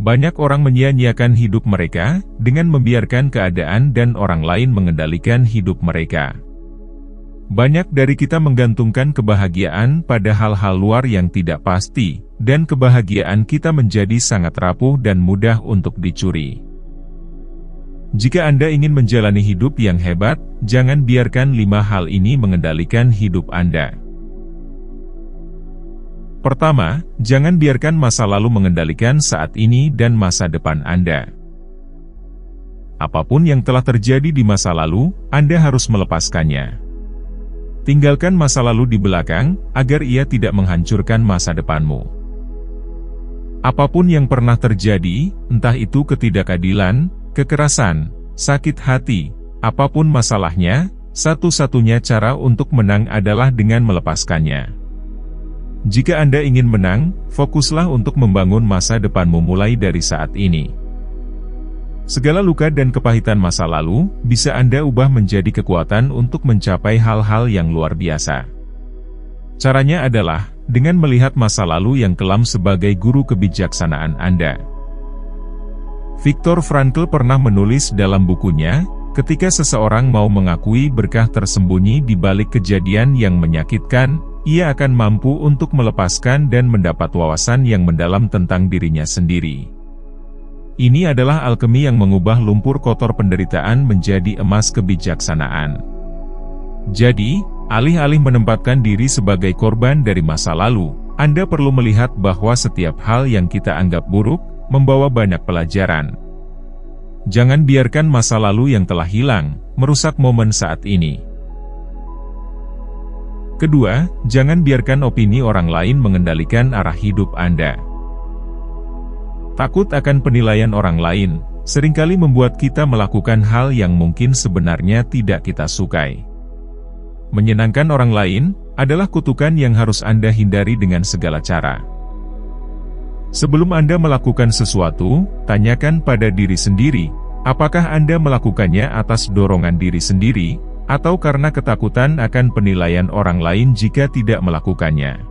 Banyak orang menyia-nyiakan hidup mereka, dengan membiarkan keadaan dan orang lain mengendalikan hidup mereka. Banyak dari kita menggantungkan kebahagiaan pada hal-hal luar yang tidak pasti, dan kebahagiaan kita menjadi sangat rapuh dan mudah untuk dicuri. Jika Anda ingin menjalani hidup yang hebat, jangan biarkan 5 hal ini mengendalikan hidup Anda. Pertama, jangan biarkan masa lalu mengendalikan saat ini dan masa depan Anda. Apapun yang telah terjadi di masa lalu, Anda harus melepaskannya. Tinggalkan masa lalu di belakang, agar ia tidak menghancurkan masa depanmu. Apapun yang pernah terjadi, entah itu ketidakadilan, kekerasan, sakit hati, apapun masalahnya, satu-satunya cara untuk menang adalah dengan melepaskannya. Jika Anda ingin menang, fokuslah untuk membangun masa depanmu mulai dari saat ini. Segala luka dan kepahitan masa lalu, bisa Anda ubah menjadi kekuatan untuk mencapai hal-hal yang luar biasa. Caranya adalah, dengan melihat masa lalu yang kelam sebagai guru kebijaksanaan Anda. Viktor Frankl pernah menulis dalam bukunya, ketika seseorang mau mengakui berkah tersembunyi di balik kejadian yang menyakitkan, ia akan mampu untuk melepaskan dan mendapat wawasan yang mendalam tentang dirinya sendiri. Ini adalah alkemi yang mengubah lumpur kotor penderitaan menjadi emas kebijaksanaan. Jadi, alih-alih menempatkan diri sebagai korban dari masa lalu, Anda perlu melihat bahwa setiap hal yang kita anggap buruk, membawa banyak pelajaran. Jangan biarkan masa lalu yang telah hilang, merusak momen saat ini. Kedua, jangan biarkan opini orang lain mengendalikan arah hidup Anda. Takut akan penilaian orang lain, seringkali membuat kita melakukan hal yang mungkin sebenarnya tidak kita sukai. Menyenangkan orang lain, adalah kutukan yang harus Anda hindari dengan segala cara. Sebelum Anda melakukan sesuatu, tanyakan pada diri sendiri, apakah Anda melakukannya atas dorongan diri sendiri, atau karena ketakutan akan penilaian orang lain jika tidak melakukannya.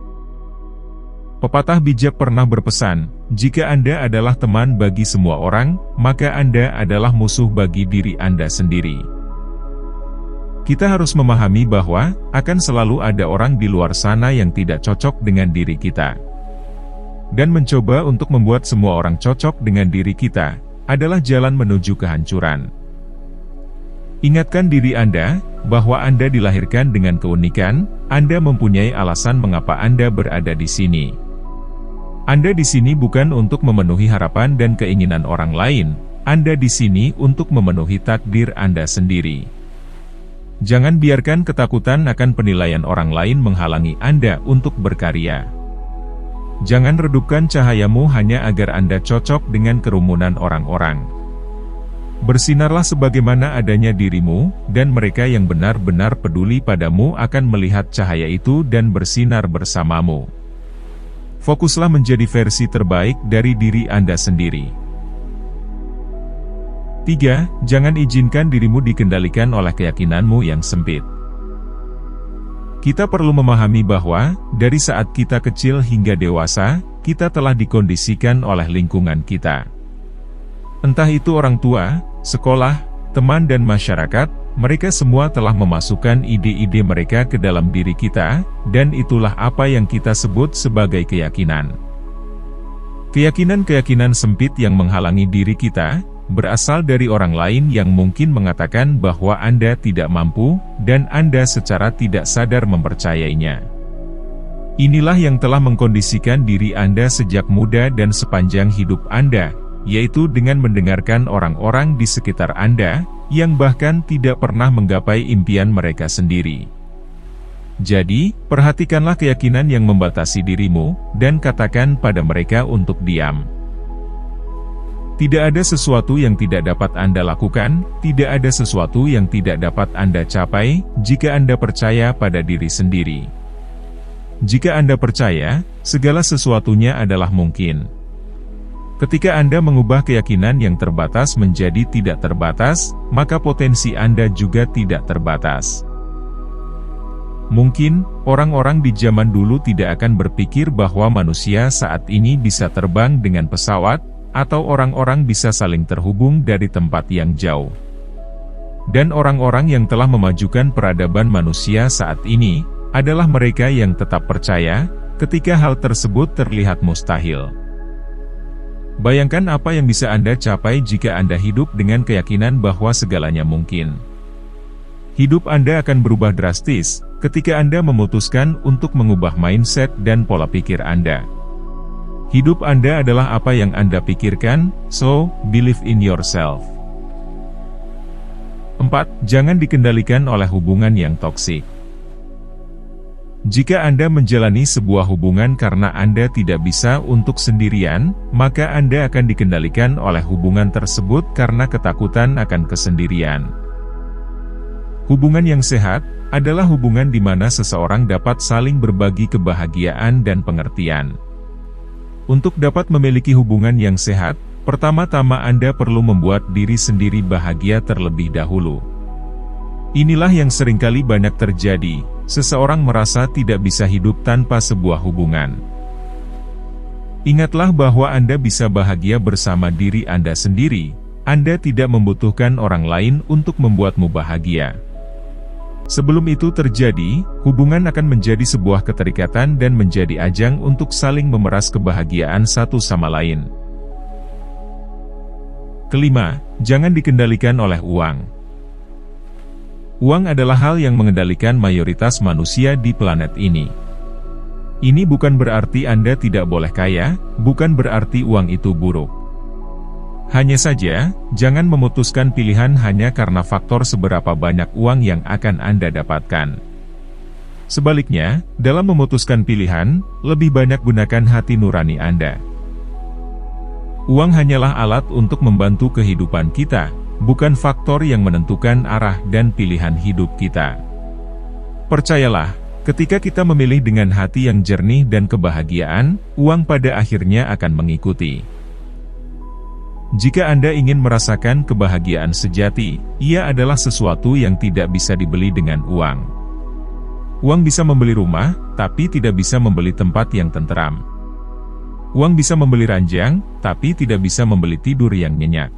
Pepatah bijak pernah berpesan, jika Anda adalah teman bagi semua orang, maka Anda adalah musuh bagi diri Anda sendiri. Kita harus memahami bahwa, akan selalu ada orang di luar sana yang tidak cocok dengan diri kita. Dan mencoba untuk membuat semua orang cocok dengan diri kita, adalah jalan menuju kehancuran. Ingatkan diri Anda, bahwa Anda dilahirkan dengan keunikan, Anda mempunyai alasan mengapa Anda berada di sini. Anda di sini bukan untuk memenuhi harapan dan keinginan orang lain, Anda di sini untuk memenuhi takdir Anda sendiri. Jangan biarkan ketakutan akan penilaian orang lain menghalangi Anda untuk berkarya. Jangan redupkan cahayamu hanya agar Anda cocok dengan kerumunan orang-orang. Bersinarlah sebagaimana adanya dirimu, dan mereka yang benar-benar peduli padamu akan melihat cahaya itu dan bersinar bersamamu. Fokuslah menjadi versi terbaik dari diri Anda sendiri. 3. Jangan izinkan dirimu dikendalikan oleh keyakinanmu yang sempit. Kita perlu memahami bahwa, dari saat kita kecil hingga dewasa, kita telah dikondisikan oleh lingkungan kita. Entah itu orang tua, sekolah, teman dan masyarakat, mereka semua telah memasukkan ide-ide mereka ke dalam diri kita, dan itulah apa yang kita sebut sebagai keyakinan. Keyakinan-keyakinan sempit yang menghalangi diri kita, berasal dari orang lain yang mungkin mengatakan bahwa Anda tidak mampu, dan Anda secara tidak sadar mempercayainya. Inilah yang telah mengkondisikan diri Anda sejak muda dan sepanjang hidup Anda, yaitu dengan mendengarkan orang-orang di sekitar Anda, yang bahkan tidak pernah menggapai impian mereka sendiri. Jadi, perhatikanlah keyakinan yang membatasi dirimu, dan katakan pada mereka untuk diam. Tidak ada sesuatu yang tidak dapat Anda lakukan, tidak ada sesuatu yang tidak dapat Anda capai, jika Anda percaya pada diri sendiri. Jika Anda percaya, segala sesuatunya adalah mungkin. Ketika Anda mengubah keyakinan yang terbatas menjadi tidak terbatas, maka potensi Anda juga tidak terbatas. Mungkin, orang-orang di zaman dulu tidak akan berpikir bahwa manusia saat ini bisa terbang dengan pesawat, atau orang-orang bisa saling terhubung dari tempat yang jauh. Dan orang-orang yang telah memajukan peradaban manusia saat ini, adalah mereka yang tetap percaya, ketika hal tersebut terlihat mustahil. Bayangkan apa yang bisa Anda capai jika Anda hidup dengan keyakinan bahwa segalanya mungkin. Hidup Anda akan berubah drastis, ketika Anda memutuskan untuk mengubah mindset dan pola pikir Anda. Hidup Anda adalah apa yang Anda pikirkan, so, believe in yourself. 4. Jangan dikendalikan oleh hubungan yang toksik. Jika Anda menjalani sebuah hubungan karena Anda tidak bisa untuk sendirian, maka Anda akan dikendalikan oleh hubungan tersebut karena ketakutan akan kesendirian. Hubungan yang sehat adalah hubungan di mana seseorang dapat saling berbagi kebahagiaan dan pengertian. Untuk dapat memiliki hubungan yang sehat, pertama-tama Anda perlu membuat diri sendiri bahagia terlebih dahulu. Inilah yang seringkali banyak terjadi, seseorang merasa tidak bisa hidup tanpa sebuah hubungan. Ingatlah bahwa Anda bisa bahagia bersama diri Anda sendiri, Anda tidak membutuhkan orang lain untuk membuatmu bahagia. Sebelum itu terjadi, hubungan akan menjadi sebuah keterikatan dan menjadi ajang untuk saling memeras kebahagiaan satu sama lain. Kelima, jangan dikendalikan oleh uang. Uang adalah hal yang mengendalikan mayoritas manusia di planet ini. Ini bukan berarti Anda tidak boleh kaya, bukan berarti uang itu buruk. Hanya saja, jangan memutuskan pilihan hanya karena faktor seberapa banyak uang yang akan Anda dapatkan. Sebaliknya, dalam memutuskan pilihan, lebih banyak gunakan hati nurani Anda. Uang hanyalah alat untuk membantu kehidupan kita, bukan faktor yang menentukan arah dan pilihan hidup kita. Percayalah, ketika kita memilih dengan hati yang jernih dan kebahagiaan, uang pada akhirnya akan mengikuti. Jika Anda ingin merasakan kebahagiaan sejati, ia adalah sesuatu yang tidak bisa dibeli dengan uang. Uang bisa membeli rumah, tapi tidak bisa membeli tempat yang tenteram. Uang bisa membeli ranjang, tapi tidak bisa membeli tidur yang nyenyak.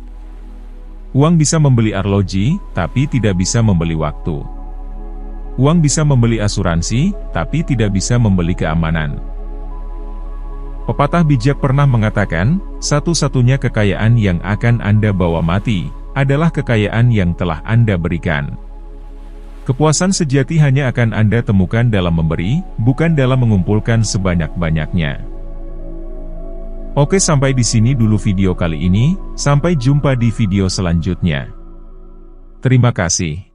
Uang bisa membeli arloji, tapi tidak bisa membeli waktu. Uang bisa membeli asuransi, tapi tidak bisa membeli keamanan. Pepatah bijak pernah mengatakan, satu-satunya kekayaan yang akan Anda bawa mati, adalah kekayaan yang telah Anda berikan. Kepuasan sejati hanya akan Anda temukan dalam memberi, bukan dalam mengumpulkan sebanyak-banyaknya. Oke, sampai di sini dulu video kali ini, sampai jumpa di video selanjutnya. Terima kasih.